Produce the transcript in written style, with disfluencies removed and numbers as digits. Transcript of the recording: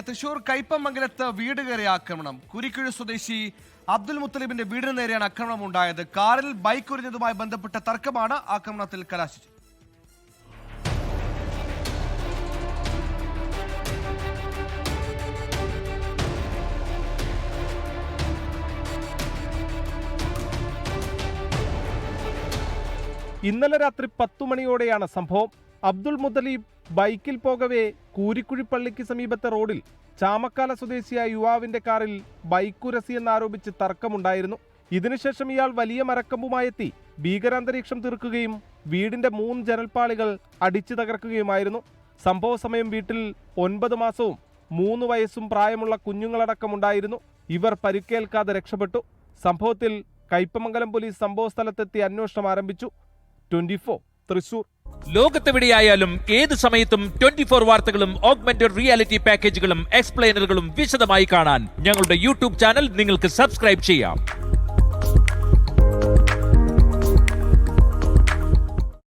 തൃശൂർ കയ്പമംഗലത്ത് വീട് കയറിയ ആക്രമണം. കുരിക്കുഴി സ്വദേശി അബ്ദുൽ മുത്തലിബിന്റെ വീടിന് നേരെയാണ് ആക്രമണം ഉണ്ടായത്. കാറിൽ ബൈക്ക് ഉരിഞ്ഞതുമായി ബന്ധപ്പെട്ട തർക്കമാണ് ആക്രമണത്തിൽ കലാശിച്ചത്. ഇന്നലെ രാത്രി 10 മണിയോടെയാണ് സംഭവം. അബ്ദുൾ മുത്തലീബ് ബൈക്കിൽ പോകവേ കൂരിക്കുഴി പള്ളിക്ക് സമീപത്തെ റോഡിൽ ചാമക്കാല സ്വദേശിയായ യുവാവിന്റെ കാറിൽ ബൈക്കുരസിയെന്നാരോപിച്ച് തർക്കമുണ്ടായിരുന്നു. ഇതിനുശേഷം ഇയാൾ വലിയ മരക്കമ്പുമായെത്തി ഭീകരാന്തരീക്ഷം തീർക്കുകയും വീടിന്റെ 3 ജനൽപ്പാളികൾ അടിച്ചു തകർക്കുകയുമായിരുന്നു. സംഭവ സമയം വീട്ടിൽ 9 മാസവും 3 വയസ്സും പ്രായമുള്ള കുഞ്ഞുങ്ങളടക്കമുണ്ടായിരുന്നു. ഇവർ പരിക്കേൽക്കാതെ രക്ഷപ്പെട്ടു. സംഭവത്തിൽ കയ്പമംഗലം പോലീസ് സംഭവസ്ഥലത്തെത്തി അന്വേഷണം ആരംഭിച്ചു. 24 തൃശൂർ. ലോകത്തെവിടെയായാലും ഏത് സമയത്തും 24 വാർത്തകളും ഓഗ്മെന്റഡ് റിയാലിറ്റി പാക്കേജുകളും എക്സ്പ്ലെയിനറുകളും വിശദമായി കാണാൻ ഞങ്ങളുടെ യൂട്യൂബ് ചാനൽ നിങ്ങൾക്ക് സബ്സ്ക്രൈബ് ചെയ്യാം.